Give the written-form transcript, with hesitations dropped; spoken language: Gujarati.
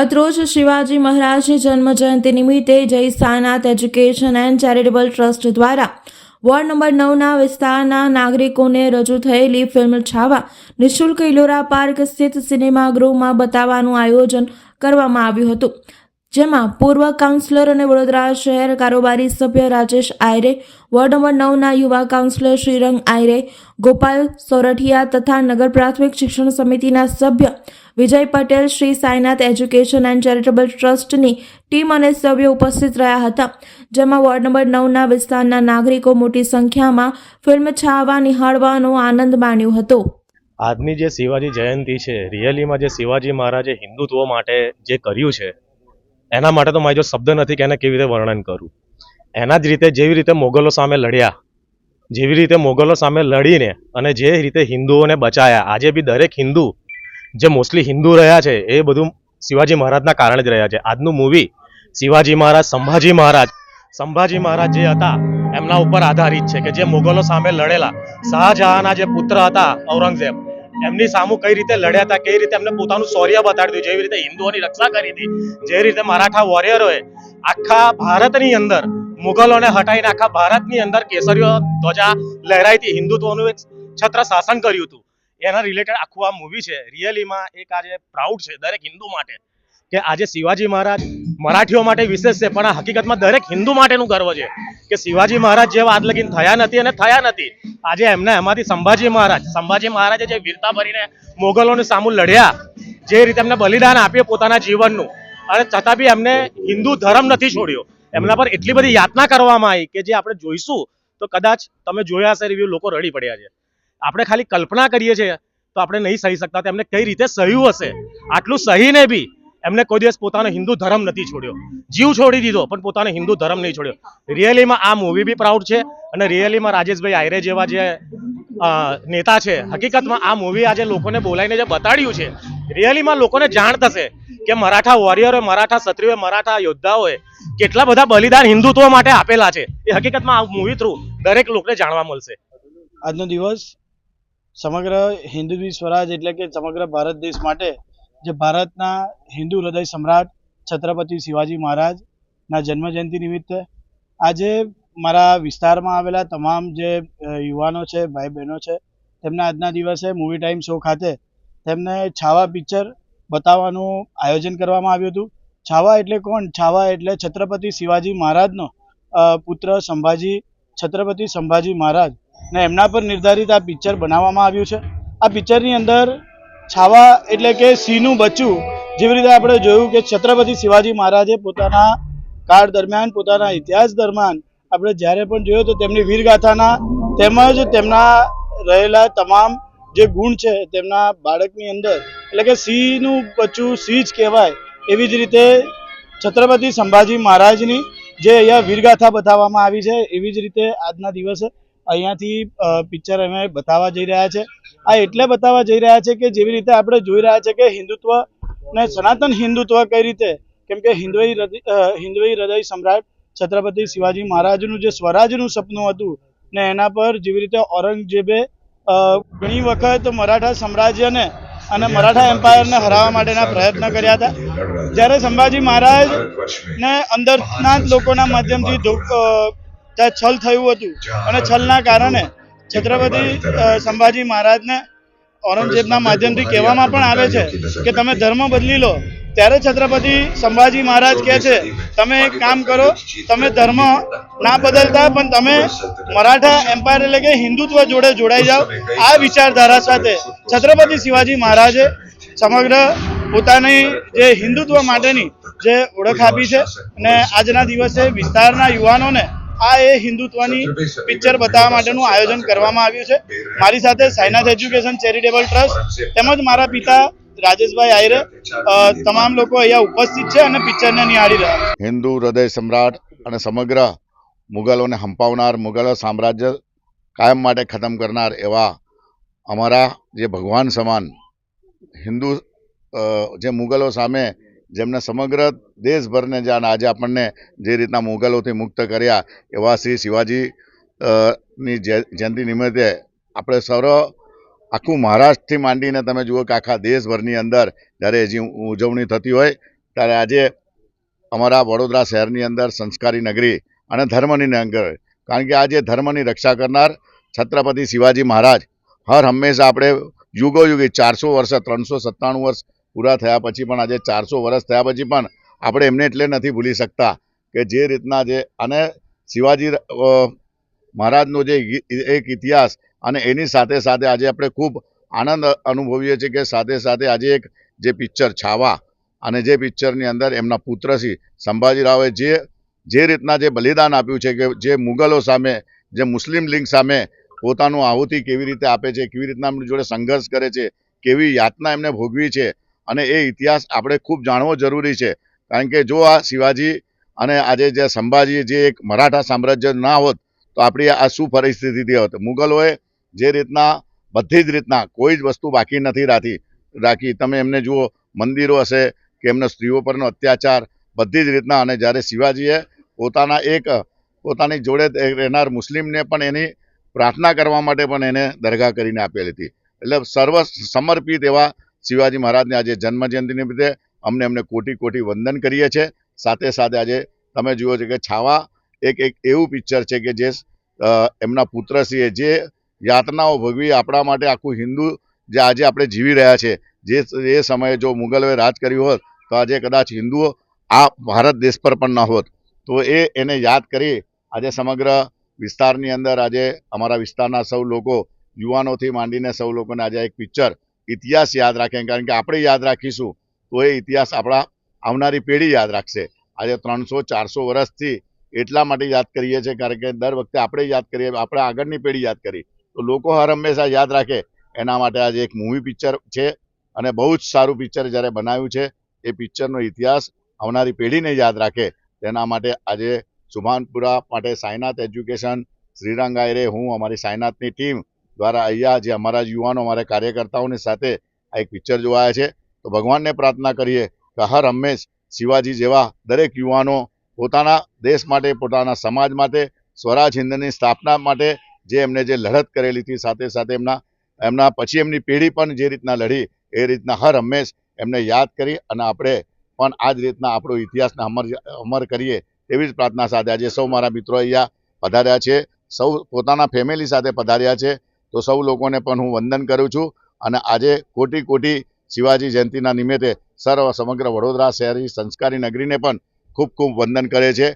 ગતરોજ શિવાજી મહારાજની જન્મ જયંતિ નિમિત્તે જય Sainath education and charitable trust દ્વારા વોર્ડ નંબર 9ના વિસ્તારના નાગરિકોને રજૂ થયેલી ફિલ્મ છાવા નિઃશુલ્ક ઇલોરા પાર્ક સ્થિત સિનેમાગૃહમાં બતાવવાનું આયોજન કરવામાં આવ્યું હતું, જેમાં પૂર્વ કાઉન્સિલર અને વડોદરા શહેર કારોબારી સભ્ય રાજેશ આયરે, વોર્ડ નંબર 9ના યુવા કાઉન્સિલર શ્રીરંગ આયરે, ગોપાલ સોરઠિયા તથા નગર પ્રાથમિક શિક્ષણ સમિતિના સભ્ય Vijay Patel, Shri Sainath education and charitable ટ્રસ્ટની ટીમ અને સભ્યો ઉપસ્થિત રહ્યા હતા, જેમાં વોર્ડ નંબર 9ના વિસ્તારના નાગરિકો મોટી સંખ્યામાં ફિલ્મ છાવા નિહાળવાનો આનંદ માણ્યો હતો. આજની જે શિવાજી જયંતિ છે, રિયલીમાં જે શિવાજી મહારાજે હિન્દુત્વ માટે જે કર્યું છે એના માટે તો મારી જો શબ્દ નથી કે એને કેવી રીતે વર્ણન કરું. એના જ રીતે જેવી રીતે મોગલો સામે લડ્યા, જેવી રીતે મોગલો સામે લડીને અને જે રીતે હિન્દુઓને બચાયા, આજે બી દરેક હિન્દુ જે મોસ્ટલી હિન્દુ રહ્યા છે એ બધું શિવાજી મહારાજના કારણે જ રહ્યા છે. આજનું મૂવી શિવાજી મહારાજ, સંભાજી મહારાજ જે હતા એમના ઉપર આધારિત છે કે જે મોગલો સામે લડેલા. શાહજહાંના જે પુત્ર હતા ઔરંગઝેબ, એમની સામું કઈ રીતે લડ્યા હતા, કઈ રીતે એમને પોતાનું શૌર્ય બતાડ્યું, જેવી રીતે હિન્દુઓની રક્ષા કરી હતી, જે રીતે મરાઠા વોરિયરોએ આખા ભારતની અંદર મુગલોને હટાવીને આખા ભારતની અંદર કેસરીઓ ધ્વજા લહેરાઈ હતી, હિન્દુત્વનું એક છત્ર શાસન કર્યું હતું. એના રિલેટેડ આખું આ મૂવી છે. રિયલીમાં એક આજે પ્રાઉડ છે દરેક હિન્દુ માટે કે આજે શિવાજી મહારાજ મરાઠીઓ માટે વિશેષ છે, પણ આ હકીકતમાં દરેક હિન્દુ માટેનું ગર્વ છે કે શિવાજી મહારાજ જેવા આજ લગીન થયા નથી અને થયા નથી. આજે એમને એમાંથી સંભાજી મહારાજે જે વીરતા ભરીને મોગલોની સામું લડ્યા, જે રીતે એમને બલિદાન આપ્યું પોતાના જીવનનું, અને છતાં બી એમને હિન્દુ ધર્મ નથી છોડ્યો. એમના પર એટલી બધી યાતના કરવામાં આવી કે જે આપણે જોઈશું તો કદાચ તમે જોયા હશે રિવ્યુ, લોકો રડી પડ્યા છે. આપણે ખાલી કલ્પના કરીએ છીએ તો આપણે નહીં સહી શકતા એમને કઈ રીતે સહ્યું હશે. આટલું સહીને બી એમને કોઈ દિવસ પોતાનો હિન્દુ ધર્મ નથી છોડ્યો, જીવ છોડી દીધો પણ પોતાનો હિન્દુ ધર્મ નહીં છોડ્યો. રિયલીમાં આ મૂવી બી પ્રાઉડ છે અને રિયલીમાં રાજેશભાઈ આયરે જેવા જે નેતા છે, હકીકતમાં આ મૂવી આજે લોકોને બોલાવીને જે બતાડ્યું છે, રિયલીમાં લોકોને જાણ થશે કે મરાઠા વોરિયરો, મરાઠા ક્ષત્રિયો, મરાઠા યોદ્ધાઓએ કેટલા બધા બલિદાન હિન્દુત્વ માટે આપેલા છે. એ હકીકતમાં આ મૂવી થ્રુ દરેક લોકોને જાણવા મળશે. આજનો દિવસ સમગ્ર હિન્દુ સ્વરાજ એટલે કે સમગ્ર ભારત દેશ માટે જે ભારતના હિન્દુ હૃદય સમ્રાટ છત્રપતિ શિવાજી મહારાજના જન્મજયંતિ નિમિત્તે આજે મારા વિસ્તારમાં આવેલા તમામ જે યુવાનો છે, ભાઈ બહેનો છે, તેમના આજના દિવસે મૂવી ટાઈમ શો ખાતે તેમને છાવા પિક્ચર બતાવવાનું આયોજન કરવામાં આવ્યું હતું. છાવા એટલે કોણ? છાવા એટલે છત્રપતિ શિવાજી મહારાજનો પુત્ર છત્રપતિ સંભાજી મહારાજ ને એમના પર નિર્ધારિત આ પિક્ચર બનાવવામાં આવ્યું છે. આ પિક્ચરની અંદર છાવા એટલે કે સિંહનું બચ્ચું, જેવી રીતે આપણે જોયું કે છત્રપતિ શિવાજી મહારાજે પોતાના કાળ દરમિયાન, પોતાના ઇતિહાસ દરમિયાન આપણે જ્યારે પણ જોયું તો તેમની વીરગાથાના તેમજ તેમના રહેલા તમામ જે ગુણ છે તેમના બાળકની અંદર, એટલે કે સિંહનું બચ્ચું સિંહ જ કહેવાય. એવી જ રીતે છત્રપતિ સંભાજી મહારાજની જે અહીંયા વીરગાથા બતાવવામાં આવી છે, એવી જ રીતે આજના દિવસે અહીંયાથી પિક્ચર અમે બતાવવા જઈ રહ્યા છે. આ એટલે બતાવવા જઈ રહ્યા છે કે જેવી રીતે આપણે જોઈ રહ્યા છે કે હિન્દુત્વ ને સનાતન હિન્દુત્વ કઈ રીતે, કેમ કે હિન્દવી હૃદય સમ્રાટ છત્રપતિ શિવાજી મહારાજનું જે સ્વરાજનું સપનું હતું ને એના પર જેવી રીતે ઔરંગઝેબે ઘણી વખત મરાઠા સામ્રાજ્યને અને મરાઠા એમ્પાયરને હરાવવા માટેના પ્રયત્ન કર્યા હતા. જ્યારે સંભાજી મહારાજ ને અંદરના લોકોના માધ્યમથી ત્યાં છલ થયું હતું અને છલના કારણે છત્રપતિ સંભાજી મહારાજને ઔરંગઝેબના માધ્યમથી કહેવામાં પણ આવે છે કે તમે ધર્મ બદલી લો. ત્યારે છત્રપતિ સંભાજી મહારાજ કહે છે તમે એક કામ કરો, તમે ધર્મ ના બદલતા પણ તમે મરાઠા એમ્પાયર એટલે કે હિન્દુત્વ જોડે જોડાઈ જાઓ. આ વિચારધારા સાથે છત્રપતિ શિવાજી મહારાજે સમગ્ર પોતાની જે હિન્દુત્વ માટેની જે ઓળખ આપી છે અને આજના દિવસે વિસ્તારના યુવાનોને આ એ હિન્દુત્વની પિક્ચર બતાવવા માટેનું આયોજન કરવામાં આવ્યું છે. મારી સાથે સાઈનાથ એજ્યુકેશન ચેરિટેબલ ટ્રસ્ટ તેમજ મારા પિતા રાજેશભાઈ આયરે તમામ લોકો અહીંયા ઉપસ્થિત છે અને પિક્ચરને નિહાળી રહ્યા છે. હિન્દુ હૃદય સમ્રાટ અને સમગ્ર મુગલોને હંપાવનાર, મુગલો સામ્રાજ્ય કાયમ માટે ખતમ કરનાર એવા અમારા જે ભગવાન સમાન હિન્દુ જે મુગલો સામે જેમને સમગ્ર દેશભરને જાણ આજે આપણને જે રીતના મુગલોથી મુક્ત કર્યા, એવા શ્રી શિવાજી ની જયંતિ નિમિત્તે આપણે સર્વ આખું મહારાષ્ટ્રથી માંડીને તમે જુઓ કે આખા દેશભરની અંદર જ્યારે હજી ઉજવણી થતી હોય ત્યારે આજે અમારા વડોદરા શહેરની અંદર સંસ્કારી નગરી અને ધર્મની નગર, કારણ કે આજે ધર્મની રક્ષા કરનાર છત્રપતિ શિવાજી મહારાજ હર હંમેશા આપણે યુગોયુગી 400 વર્ષ 397 વર્ષ પૂરા થયા પછી પણ આજે 400 વર્ષ થયા પછી પણ આપણે એમને એટલે નથી ભૂલી શકતા કે જે રીતના જે અને શિવાજી મહારાજનો જે એક ઇતિહાસ અને એની સાથે સાથે આજે આપણે ખૂબ આનંદ અનુભવીએ છીએ કે સાથે સાથે આજે એક જે પિક્ચર છાવા અને જે પિક્ચરની અંદર એમના પુત્ર શ્રી સંભાજીરાવે જે રીતના જે બલિદાન આપ્યું છે કે જે મુગલો સામે, જે મુસ્લિમ લીગ સામે પોતાનું આહુતિ કેવી રીતે આપે છે, કેવી રીતના એમની જોડે સંઘર્ષ કરે છે, કેવી યાતના એમને ભોગવી છે, અને એ ઇતિહાસ આપણે ખૂબ જાણવો જરૂરી છે. કારણ કે જો આ શિવાજી અને આજે જે સંભાજી જે એક મરાઠા સામ્રાજ્ય ના હોત તો આપણી આ શું પરિસ્થિતિ હોત. મુગલોએ જે રીતના બધી જ રીતના કોઈ જ વસ્તુ બાકી નથી રાખી. તમે એમને જુઓ, મંદિરો હશે કે એમના સ્ત્રીઓ પરનો અત્યાચાર, બધી જ રીતના. અને જ્યારે શિવાજીએ પોતાની જોડે રહેનાર મુસ્લિમને પણ એની પ્રાર્થના કરવા માટે પણ એને દરગાહ કરીને આપેલી હતી. એટલે સર્વ સમર્પિત એવા શિવાજી મહારાજને આજે જન્મજયંતિ નિમિત્તે એમને કોટી કોટી વંદન કરીએ છીએ. સાથે સાથે આજે તમે જુઓ છો કે છાવા એક એવું પિક્ચર છે કે જે એમના પુત્રશ્રીએ જે યાતનાઓ ભોગવી આપણા માટે આખું હિન્દુ જે આજે આપણે જીવી રહ્યા છે, એ સમયે જો મુગલોએ રાજ કર્યું હોત તો આજે કદાચ હિન્દુઓ આ ભારત દેશ પર પણ ન હોત. તો એને યાદ કરી આજે સમગ્ર વિસ્તારની અંદર આજે અમારા વિસ્તારના સૌ લોકો, યુવાનોથી માંડીને સૌ લોકોને આજે એક પિક્ચર ઇતિહાસ યાદ રાખે. કારણ કે આપણે યાદ રાખીશું તો એ ઇતિહાસ આપણા આવનારી પેઢી યાદ રાખશે. આજે 300-400 વર્ષથી એટલા માટે યાદ કરીએ છીએ કારણ કે દર વખતે આપણે યાદ કરીએ, આપણે આગળની પેઢી યાદ કરી તો લોકો હર હંમેશા યાદ રાખે. એના માટે આજે એક મૂવી પિક્ચર છે અને બહુ જ સારું પિક્ચર જ્યારે બનાવ્યું છે. એ પિક્ચરનો ઇતિહાસ આવનારી પેઢીને યાદ રાખે તેના માટે આજે સુભાનપુરા માટે સાઈનાથ એજ્યુકેશન, શ્રીરંગ આયરે, હું, અમારી સાઈનાથની ટીમ દ્વારા અહીંયા જે અમારા યુવાનો, અમારા કાર્યકર્તાઓની સાથે આ એક પિક્ચર જોવાયા છે. તો ભગવાનને પ્રાર્થના કરીએ કે હર હંમેશ શિવાજી જેવા દરેક યુવાનો પોતાના દેશ માટે, પોતાના સમાજ માટે, સ્વરાજ હિન્દની સ્થાપના માટે જે એમને જે લડત કરેલી હતી, સાથે સાથે એમના પછી એમની પેઢી પણ જે રીતના લડી, એ રીતના હર હંમેશ એમને યાદ કરી અને આપણે પણ આ જ રીતના આપણો ઇતિહાસને અમર કરીએ એવી જ પ્રાર્થના સાથે આજે સૌ મારા મિત્રો અહીંયા પધાર્યા છે, સૌ પોતાના ફેમિલી સાથે પધાર્યા છે. તો સૌ લોકોને પણ હું વંદન કરું છું અને આજે કોટી કોટી શિવાજી જયંતિના નિમિત્તે સમગ્ર વડોદરા શહેરની સંસ્કારી નગરીને પણ ખૂબ ખૂબ વંદન કરે છે.